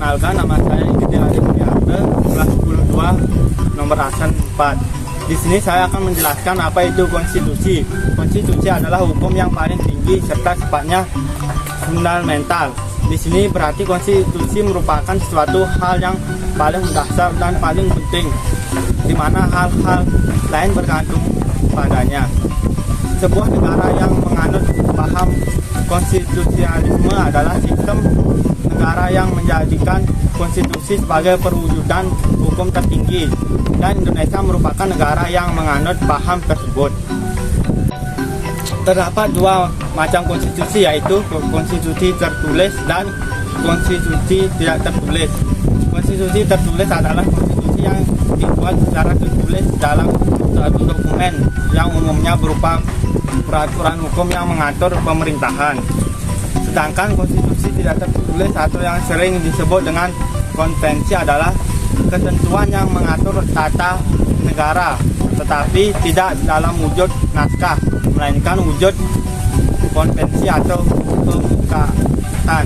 Perkenalkan, nama saya Igede Adi Mulyarte, kelas 22, nomor absen 4. Di sini saya akan menjelaskan apa itu konstitusi. Konstitusi adalah hukum yang paling tinggi serta sifatnya fundamental. Di sini berarti konstitusi merupakan suatu hal yang paling mendasar dan paling penting, di mana hal-hal lain bergantung padanya. Sebuah negara yang menganut paham konstitusionalisme adalah sistem negara yang menjadikan konstitusi sebagai perwujudan hukum tertinggi, dan Indonesia merupakan negara yang menganut paham tersebut. Terdapat dua macam konstitusi, yaitu konstitusi tertulis dan konstitusi tidak tertulis. Konstitusi tertulis adalah konstitusi yang dibuat secara tertulis dalam suatu dokumen yang umumnya berupa peraturan hukum yang mengatur pemerintahan. Sedangkan konstitusi tidak tertulis atau yang sering disebut dengan konvensi adalah ketentuan yang mengatur tata negara, tetapi tidak dalam wujud naskah, melainkan wujud konvensi atau pemufakatan.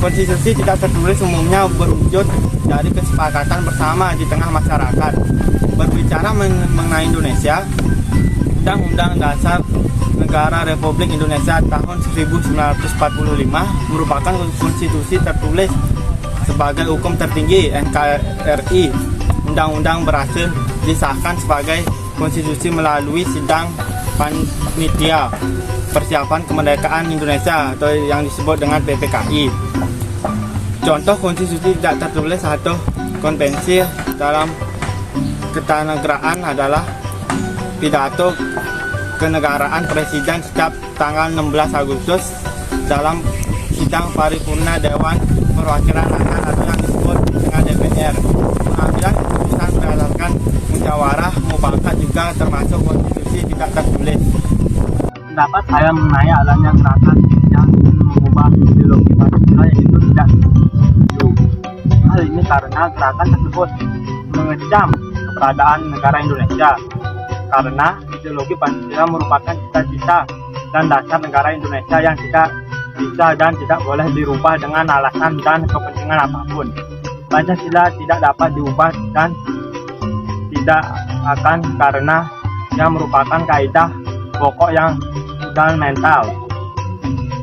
Konstitusi tidak tertulis umumnya berwujud dari kesepakatan bersama di tengah masyarakat. Berbicara mengenai Indonesia, Undang-Undang Dasar Negara Republik Indonesia tahun 1945 merupakan konstitusi tertulis sebagai hukum tertinggi NKRI. Undang-undang berhasil disahkan sebagai konstitusi melalui sidang panitia persiapan kemerdekaan Indonesia atau yang disebut dengan PPKI. Contoh konstitusi tidak tertulis atau konvensi dalam ketatanegaraan adalah pidato kenegaraan Presiden setiap tanggal 16 Agustus dalam sidang paripurna Dewan Perwakilan Rakyat atau yang disebut dengan DPR. Pengambilan keputusan berdasarkan musyawarah mufakat juga termasuk konstitusi tidak tertulis. Pendapat saya mengenai adanya gerakan yang mengubah ideologi Pancasila yaitu tidak setuju. Hal ini karena gerakan tersebut mengecam keberadaan negara Indonesia, karena ideologi Pancasila merupakan cita-cita dan dasar negara Indonesia yang tidak bisa dan tidak boleh dirubah dengan alasan dan kepentingan apapun. Pancasila tidak dapat diubah dan tidak akan, karena yang merupakan kaidah pokok yang fundamental.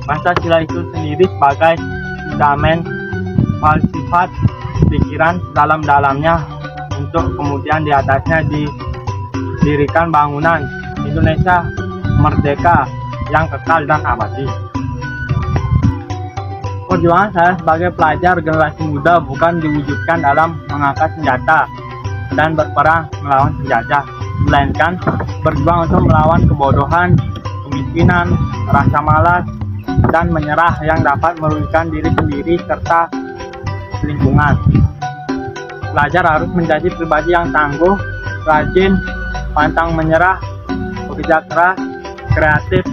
Pancasila itu sendiri sebagai fundament falsafat pikiran dalam-dalamnya, untuk kemudian di atasnya didirikan bangunan Indonesia merdeka yang kekal dan abadi. Perjuangan saya sebagai pelajar generasi muda bukan diwujudkan dalam mengangkat senjata dan berperang melawan penjajah, melainkan berjuang untuk melawan kebodohan, kemiskinan, rasa malas, dan menyerah yang dapat merugikan diri sendiri serta lingkungan. Pelajar harus menjadi pribadi yang tangguh, rajin, pantang menyerah, bekerja keras, kreatif,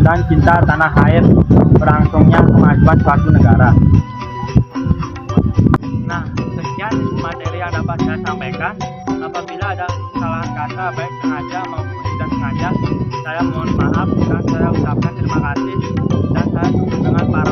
dan cinta tanah air berlangsungnya kemajuan suatu negara. Nah, sekian materi yang dapat saya sampaikan. Apabila ada kesalahan kata baik sengaja maupun tidak sengaja, saya mohon maaf dan saya ucapkan terima kasih, dan saya tutup dengan para